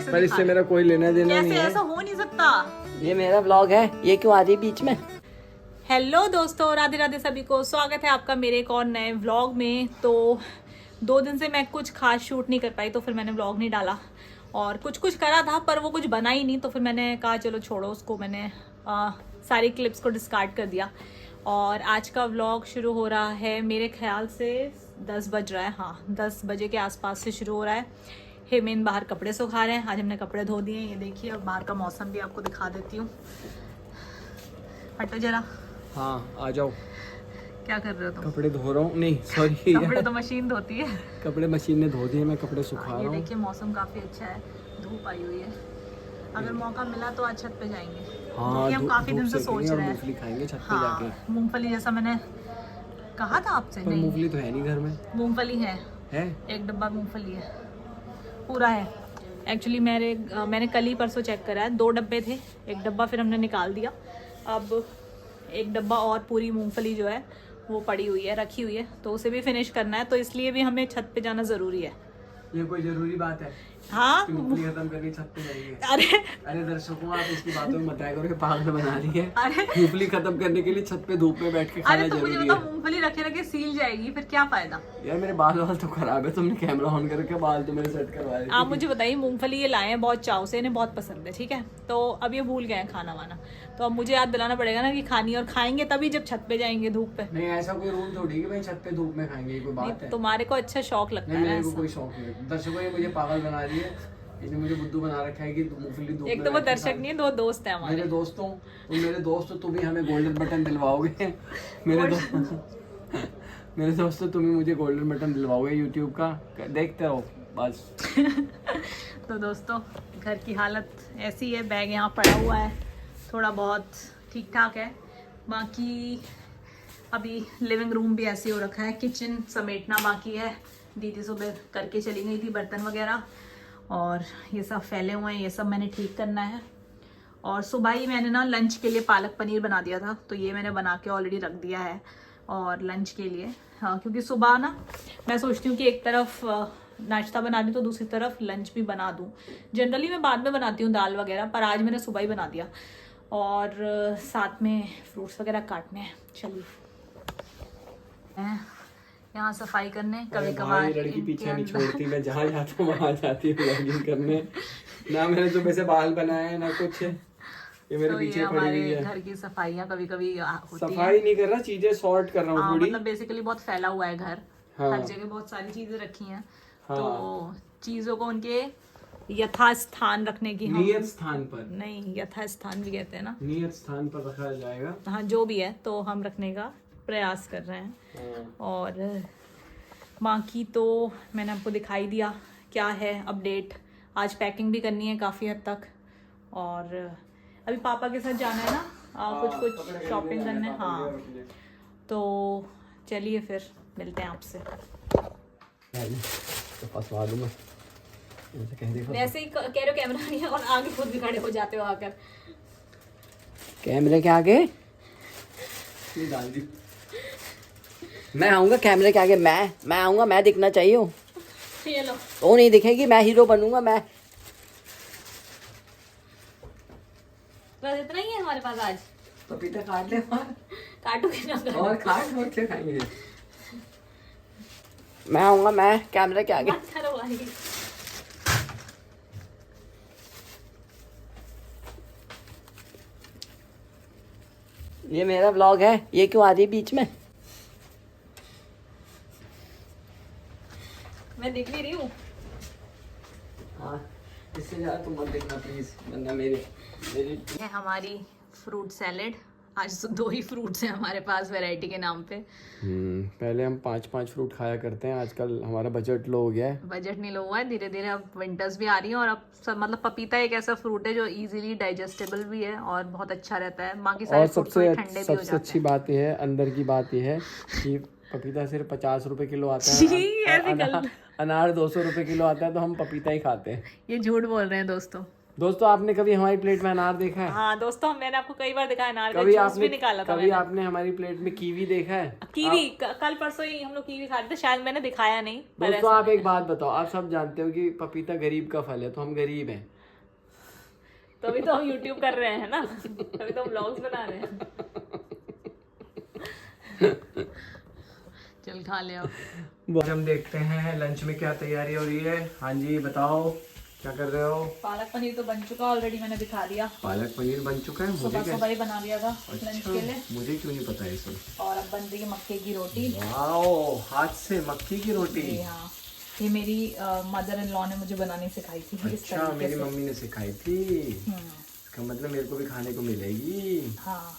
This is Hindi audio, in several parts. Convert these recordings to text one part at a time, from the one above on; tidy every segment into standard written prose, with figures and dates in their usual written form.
कैसे पर इससे मेरा कोई लेना देना नहीं कैसे है। ऐसा हो नहीं सकता। ये मेरा व्लॉग है, ये क्यों आ रही है बीच में? हेलो दोस्तों, राधे राधे सभी को, स्वागत है आपका मेरे एक और नए व्लॉग में। तो 2 दिन से मैं कुछ खास शूट नहीं कर पाई, तो फिर मैंने व्लॉग नहीं डाला। और कुछ करा था पर वो कुछ बना ही नहीं, तो फिर मैंने कहा चलो छोड़ो उसको। मैंने सारी क्लिप्स को डिस्कार्ड कर दिया। और आज का व्लॉग शुरू हो रहा है मेरे ख्याल से 10 बज रहा है। हाँ, 10 बजे के आसपास से शुरू हो रहा है। हेमेन बाहर कपड़े सुखा रहे हैं। आज हमने कपड़े धो दिए। ये देखिए, अब बाहर का मौसम भी आपको दिखा देती हूँ। हटो जरा। हाँ आ जाओ। क्या कर रहे हो तुम? कपड़े धो रहा हूँ। नहीं सॉरी कपड़े तो मशीन धोती है। कपड़े मशीन ने धो दिए, मैं कपड़े सुखा ये रहा हूँ। देखिए, मौसम काफी अच्छा है, धूप आई हुई है। अगर मौका मिला तो आज छत पे जाएंगे। हाँ, क्योंकि हम काफी दिन से सोच रहे हैं। मूंगफली खाएंगे छत पे हाँ, जाके। मूंगफली जैसा मैंने कहा था आपसे। पर नहीं, मूंगफली तो है नहीं घर में। मूंगफली है। एक डब्बा मूंगफली है, पूरा है। एक्चुअली मैंने कल ही परसों चेक करा है, 2 डब्बे थे। एक डब्बा फिर हमने निकाल दिया। अब एक डब्बा और पूरी मूंगफली जो है वो पड़ी हुई है, रखी हुई है, तो उसे भी फिनिश करना है। तो इसलिए भी हमें छत पे जाना ज़रूरी है। ये कोई जरूरी बात है? हाँ, मूंगफली खत्म करके छत पे जाएंगे। अरे दर्शकों, आप इसकी बातों में बताया करो कि पागल बना रही है। अरे मूंगफली खत्म करने के लिए छत पे धूप में बैठ के खाना अरे तो मुझे जरूरी बताओ, है। मूंगफली रखे रखे सील जाएगी, फिर क्या फायदा? यार मेरे बाल तो खराब है, तुमने कैमरा ऑन करके बाल तो मेरे सेट करवा रहे थे। आप मुझे बताइए, मूंगफली ये लाए हैं बहुत चाव से, इन्हें बहुत पसंद है, ठीक है। तो अब ये भूल गए हैं खाना वाना, तो अब मुझे याद दिलाना पड़ेगा ना कि खानी, और खाएंगे तभी जब छत पे जाएंगे धूप पे। नहीं, ऐसा कोई रूल थोड़ी कि भाई छत पे धूप में खाएंगे, ये कोई बात है? तुम्हारे को अच्छा शौक लगता नहीं, है मेरे को ऐसा। कोई शौक नहीं। दर्शकों, ये मुझे पागल बना रही है, इसने मुझे बुद्धू बना रखा है कि मूंगफली धूप एक में तो वो बैठ के दर्शक खा। नहीं है, 2 दोस्त है हमारे। मेरे दोस्तों तुम ही हमें गोल्डन बटन दिलवाओगे। मेरे दोस्तों तुम ही मुझे गोल्डन बटन दिलवाओगे यूट्यूब का, देखते रहो बस। तो दोस्तों, घर की हालत ऐसी है। बैग यहाँ पड़ा हुआ है, थोड़ा बहुत ठीक ठाक है। बाकी अभी लिविंग रूम भी ऐसे हो रखा है। किचन समेटना बाकी है। दीदी सुबह करके चली गई थी बर्तन वगैरह, और ये सब फैले हुए हैं, ये सब मैंने ठीक करना है। और सुबह ही मैंने ना लंच के लिए पालक पनीर बना दिया था, तो ये मैंने बना के ऑलरेडी रख दिया है और लंच के लिए। हाँ, क्योंकि सुबह ना मैं सोचती हूँ कि एक तरफ नाश्ता बना दूँ तो दूसरी तरफ लंच भी बना दूँ। जनरली मैं बाद में बनाती हूँ दाल वगैरह, पर आज मैंने सुबह ही बना दिया। और साथ में फ्रूट्स वगैरह काटने हैं। चलिए यहाँ सफाई करने, कभी कभार लड़की पीछे नहीं छोड़ती, मैं जहाँ जाता हूँ वहाँ जाती हूँ व्लॉगिंग करने। ना मैंने सुबह से बाल बनाए हैं ना कुछ, ये मेरे तो पीछे ये पड़ी हुई हमारे है। घर की सफाइयाँ कभी कभी होती हैं। सफाई नहीं कर रहा, चीजें सॉर्ट कर रहा हूँ थोड़ी। मतलब बेसिकली बहुत फैला हुआ है घर। हाँ। हर जगह बहुत सारी चीजें रखी हैं। हाँ। तो चीजों को उनके यथास्थान रखने की नियत स्थान पर, नहीं, यथास्थान भी कहते हैं ना, नियत स्थान पर रखा जाएगा। हाँ जो भी है, तो हम रखने का प्रयास कर रहे हैं। हाँ। और बाकी तो मैंने आपको दिखाई दिया क्या है अपडेट। आज पैकिंग भी करनी है काफ़ी हद तक, और अभी पापा के साथ जाना है ना, कुछ शॉपिंग करने। हाँ, तो चलिए फिर मिलते हैं आपसे। तो फंसवा दूंगा, वैसे ही कह रहे हो कैमरा नहीं है, और आगे खुद भी खड़े हो जाते हो आकर कैमरे के आगे। डाल दी। मैं आऊंगा कैमरे के आगे, मैं आऊंगा, मैं दिखना चाहिए हूँ। ये लो। वो नहीं दिखेगी, मैं हीरो बनूंगा मैं। बस इतना ही है हमारे पास आज। पपीता काट ले और काटोगे ना? और खाट और क्या खाएंगे। मैं आऊंगा, मैं कैमरे के आगे। मत करो भाई। ये मेरा व्लॉग है, ये क्यों आ रही है बीच में? मैं दिख भी रही हूँ। हाँ, इससे ज़्यादा तुम मत देखना प्लीज, वरना मेरी है हमारी फ्रूट सैलेड। आज तो 2 ही फ्रूट्स हैं हमारे पास वैरायटी के नाम पे। पहले हम 5-5 फ्रूट खाया करते हैं, आजकल हमारा बजट लो हो गया है। बजट नहीं लो हुआ है, धीरे धीरे अब विंटर्स भी आ रही हैं, और अब सब मतलब पपीता एक ऐसा फ्रूट है जो इजीली डाइजेस्टेबल भी है और बहुत अच्छा रहता है। बाकी और सारे फ्रूट थोड़े ठंडे भी हो सबसे जाते अच्छी हैं। बात यह है, अंदर की बात यह है कि पपीता सिर्फ 50 रुपए किलो आता जी, है, ऐसी अनार 200 रुपए किलो आता है, तो हम पपीता ही खाते हैं। ये झूठ बोल रहे हैं दोस्तों। दोस्तों, आपने कभी हमारी प्लेट में अनार देखा है? हाँ दोस्तों, मैंने आपको कई बार दिखाया, अनार का कभी जूस भी निकाला था कभी मैंने। आपने हमारी प्लेट में कीवी देखा है? कीवी कल परसों ही हम लोग कीवी खा रहे थे, शायद मैंने दिखाया नहीं। पर दोस्तों, ऐसा आप एक बात बताओ, आप सब जानते हो कि पपीता गरीब का फल है, तो हम गरीब हैं, तभी तो हम YouTube कर रहे हैं ना, तभी तो हम व्लॉग्स बना रहे हैं। चल खा ले अब। हम देखते हैं लंच में क्या तैयारी हो रही है। हाँ जी बताओ क्या कर रहे हो? पालक पनीर तो बन चुका ऑलरेडी, मैंने दिखा दिया। पालक पनीर बन चुका है, मुझे क्या सुबह ही बना दिया था लंच के लिए। मुझे क्यों नहीं पता ये सब। और अब बन रही है मक्के की रोटी। वाओ, हाथ से मक्की की रोटी। जी हाँ, ये मेरी मदर इन लॉ ने मुझे बनानी सिखाई थी। इस अच्छा, तरीके मेरी से। मम्मी ने सिखाई थी। इसका मतलब मेरे को भी खाने को मिलेगी। हाँ,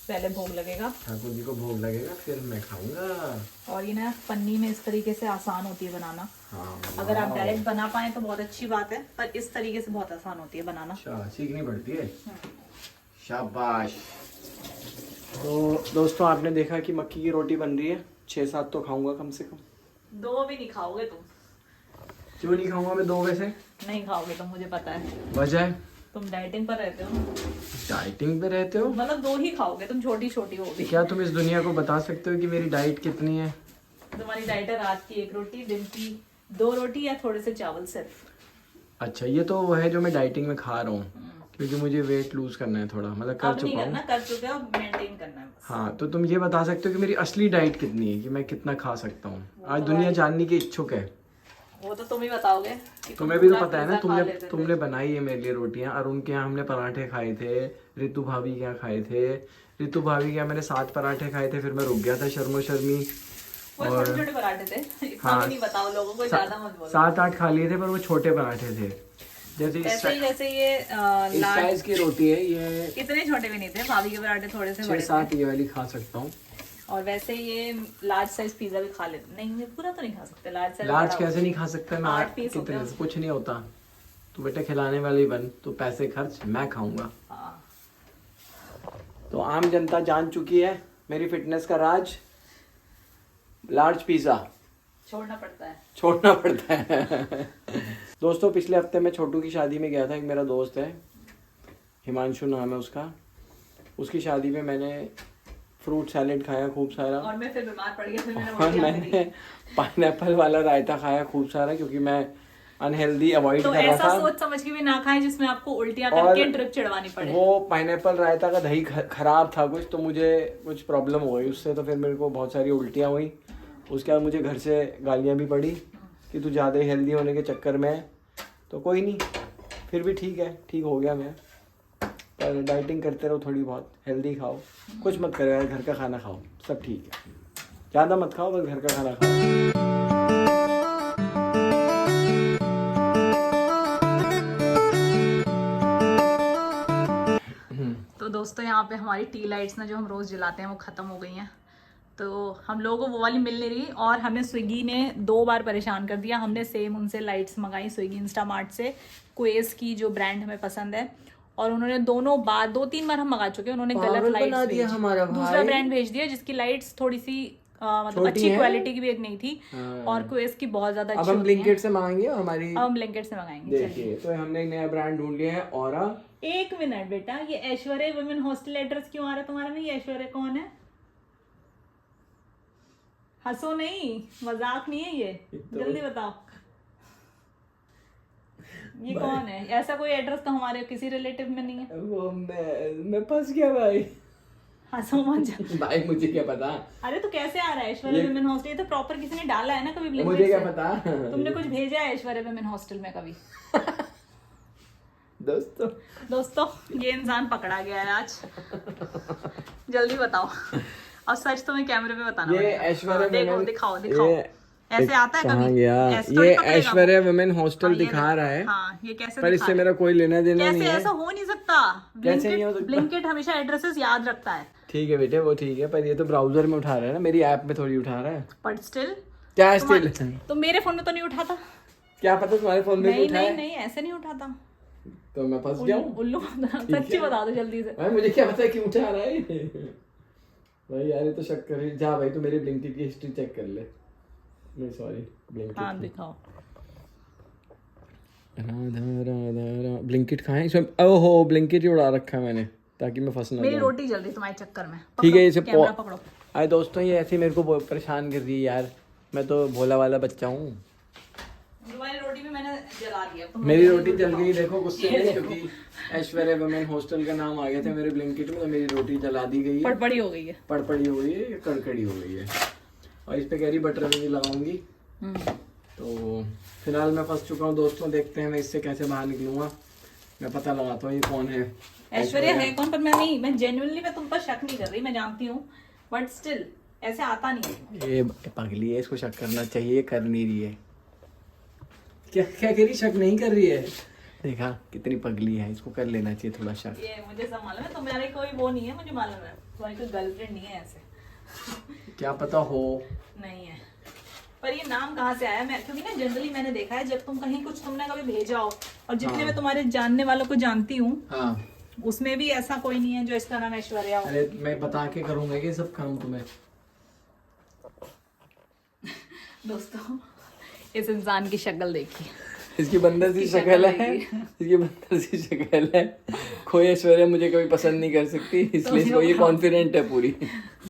पहले भोग लगेगा, ठाकुर जी को भोग लगेगा, फिर मैं खाऊंगा। और ये ना पन्नी में इस तरीके से आसान होती है बनाना। हाँ, अगर आप डायरेक्ट बना पाए तो बहुत अच्छी बात है, पर इस तरीके से बहुत आसान होती है बनाना। अच्छा, सीखनी पड़ती है। शाबाश। तो दोस्तों आपने देखा कि मक्की की रोटी बन रही है। 6-7 तो खाऊंगा कम से कम। 2 भी नहीं खाओगे तुम। क्यों नहीं खाऊंगा मैं 2 वैसे? नहीं खाओगे तुम, मुझे पता है। वजह? तुम डाइटिंग पर रहते हो ना। डाइटिंग पे रहते हो? मतलब 2 ही खाओगे तुम, छोटी छोटी होगी। क्या तुम इस दुनिया को बता सकते हो कि मेरी डाइट कितनी है? तुम्हारी डाइट है रात की 1 रोटी, दिन की 2 रोटी या थोड़े से चावल सिर्फ। अच्छा, ये तो वो है जो मैं डाइटिंग में खा रहा हूँ, क्योंकि मुझे वेट लूज करना है थोड़ा, मतलब कर अब नहीं चुका करना, हूँ। कर चुके हो, मेंटेन करना है बस। हाँ, तो तुम ये बता सकते हो कि मेरी असली डाइट कितनी है, कि मैं कितना खा सकता हूँ? आज दुनिया जानने की इच्छुक है। वो तो तुम ही बताओगे कि तुम्हें भी तो पूरा पता है ना, पिज़्ज़ा खा लेते थे। तुमने बनाई है मेरे लिए रोटियां, और उनके यहाँ हमने पराठे खाए थे। रितु भाभी के यहाँ खाए थे। रितु भाभी के यहाँ मैंने 7 पराठे खाए थे, फिर मैं रुक गया था शर्मो शर्मी। वो छोटे छोटे पराठे थे, इतना हाँ, भी नहीं बताओ लोगों को, ज्यादा मत बोलो। 7-8 खा लिए थे, पर वो छोटे पराठे थे। जैसे ये इस साइज की रोटी है ये। इतने छोटे भी नहीं थे, भाभी के पराठे थोड़े से बड़े 6-7 ये वाली खा सकता हूँ। और वैसे ये लार्ज साइज पिज्जा भी खा लेते। नहीं, ये पूरा तो नहीं खा सकते लार्ज लार्ज कैसे नहीं खा सकता मैं? 8 पीस होते हैं उसमें। कुछ नहीं होता। तू बेटा खिलाने वाली बन, तू पैसे खर्च, मैं खाऊंगा। हाँ। तो आम जनता जान चुकी है मेरी फिटनेस का राज। लार्ज पिज्जा छोड़ना पड़ता है। छोड़ना पड़ता है। दोस्तों पिछले हफ्ते मैं छोटू की शादी में गया था। एक मेरा दोस्त है, हिमांशु नाम है उसका। उसकी शादी में मैंने फ्रूट सैलेड खाया खूब सारा, और मैं फिर बीमार पड़ गया, फिर और मैंने पाइनएप्पल वाला रायता खाया खूब सारा, क्योंकि मैं अनहेल्दी अवॉइड तो कर रहा ऐसा था। सोच समझ के भी ना खाएं जिसमें आपको उल्टियां और करके ड्रिप चिड़वानी पड़े। वो पाइनएप्पल रायता का दही खराब था कुछ, तो मुझे कुछ प्रॉब्लम हो गई उससे, तो फिर मेरे को बहुत सारी उल्टियाँ हुई। उसके बाद मुझे घर से गालियाँ भी पड़ी कि तू ज़्यादा हेल्दी होने के चक्कर में है। तो कोई नहीं, फिर भी ठीक है, ठीक हो गया मैं। पर डाइटिंग करते रहो, थोड़ी बहुत हेल्दी खाओ, कुछ मत करो यार, घर का खाना खाओ, सब ठीक है। ज़्यादा मत खाओ, बस घर का खाना खाओ। तो दोस्तों यहाँ पे हमारी टी लाइट्स ना जो हम रोज जलाते हैं वो खत्म हो गई हैं, तो हम लोगों को वो वाली मिल नहीं रही। और हमें स्विगी ने 2 बार परेशान कर दिया। हमने सेम उनसे लाइट्स मंगाई स्विगी इंस्टामार्ट से, क्वेस की जो ब्रांड हमें पसंद है, और उन्होंने 2-3 बार हम मंगा चुके हैं, उन्होंने गलत लाइट्स भेजी, दूसरा ब्रांड भेज दिया जिसकी लाइट्स थोड़ी सी मतलब अच्छी क्वालिटी की भी नहीं थी, और क्वेस की बहुत ज्यादा अच्छी। अब हम ब्लिंकिट से मंगाएंगे, और हमारी अब हम ब्लिंकिट से मंगाएंगे। देखिए, तो हमने एक नया ब्रांड ढूंढ लिया है, ऑरा। 1 मिनट बेटा, ये ऐश्वर्या वुमेन हॉस्टल एड्रेस क्यों आ रहा है तुम्हारे में? ये ऐश्वर्या कौन है? हंसो नहीं, मजाक नहीं है ये, जल्दी बताओ ये कौन है? ऐसा कोई एड्रेस तो हमारे किसी रिलेटिव में नहीं है। वो मैं फंस गया भाई। हंसो मत भाई मुझे क्या पता। अरे तो कैसे आ रहा है ऐश्वर्या वुमेन हॉस्टल? ये तो प्रॉपर किसी ने डाला है ना कभी ब्लिंकिट मुझे क्या से। पता। तुमने कुछ भेजा है ऐश्वर्या वुमेन हॉस्टल में कभी? दोस्तों ये इंसान पकड़ा गया है आज। जल्दी बताओ, और सच तुम्हें कैमरे में बताना ये पड़ेगा। ऐश्वर्या देखो वुमेन, दिखाओ ऐसे आता है कभी? गया ऐसे थोड़ी ये पकड़ेगा ऐश्वर्या वो। वुमेन हॉस्टल हाँ, ये दिखा रहा है। हाँ, ये कैसे पर दिखा इससे रहा है? मेरा कोई लेना देना कैसे? नहीं है। ऐसा हो नहीं सकता। कैसे नहीं हो सकता? ब्लिंकिट हमेशा एड्रेसेस याद रखता है। ठीक है बेटे, वो ठीक है, पर ये तो ब्राउजर में उठा रहा है ना, मेरी ऐप में थोड़ी उठा रहा है। बट स्टिल क्या स्टिल? तो मेरे फोन में तो नहीं उठाता। क्या पता तुम्हारे फोन में नहीं उठा है? नहीं ऐसे नहीं उठाता। तो मैं फंस गया हूँ। उल्लू सच्ची बता दो जल्दी से। भाई मुझे क्या पता क्यों उठा रहा है। भाई यार ये तो शक कर जा भाई, तू मेरी ब्लिंकिट की हिस्ट्री चेक कर ले। नहीं सॉरी, ब्लिंकिट। हाँ दिखाओ। राधा ब्लिंकिट खाएं इसमें। ओहो, ब्लिंकिट ही उड़ा रखा है मैंने, ताकि मैं फंस ना मेरी जाऊं। रोटी जल रही तुम्हारे चक्कर में। ठीक है, इसे कैमरा पकड़ो। अरे दोस्तों ये ऐसे मेरे को परेशान कर रही है यार, मैं तो भोला वाला बच्चा हूँ। तुम्हारी रोटी में मैंने जला दिया। तो मेरी रोटी जल गई देखो गुस्से में, क्योंकि ऐश्वर्या वुमेन हॉस्टल का नाम आ गया था मेरे ब्लिंकिट में, तो मेरी रोटी जला दी गई है, पड़पड़ी हो गई है, पड़पड़ी हो गई है, कड़कड़ी हो गई है। और इस पे कह रही बटर भी लगाऊंगी। तो फिलहाल मैं फंस चुका हूँ दोस्तों, देखते हैं मैं इससे कैसे बाहर निकलूंगा। मैं पता लगाता हूँ ये कौन है। ऐश्वर्या है कौन, पर मैं जेन्युइनली मैं तुम पर शक नहीं कर रही, मैं जानती हूँ, बट स्टिल ऐसे आता नहीं है। ये पगली है, इसको शक करना चाहिए, ये कर नहीं रही है। क्या क्या कह रही, शक नहीं कर रही है, देखा कितनी पगली है, इसको कर लेना चाहिए थोड़ा शक। ये मुझे सब मालूम है, तुम्हारे कोई वो नहीं है, मुझे मालूम है तुम्हारी कोई गर्लफ्रेंड नहीं है ऐसे। क्या पता हो। नहीं है, पर ये नाम कहाँ से आया? मैं क्योंकि ना जनरली मैंने देखा है जब तुम कहीं कुछ तुमने कभी भेजा हो, और जितने मैं तुम्हारे जानने वालों को जानती हूँ, हाँ, उसमें भी ऐसा कोई नहीं है जो इसका नाम ऐश्वर्या हो। अरे मैं बता के करूंगा ये सब काम तुम्हें। दोस्तों इस इंसान की शक्ल देखिए, इसकी बंदर सी शक्ल है, इसकी बंदर सी शक्ल है। कोई ऐश्वर्या मुझे कभी पसंद नहीं कर सकती, इसलिए इसको ये कॉन्फिडेंट है पूरी।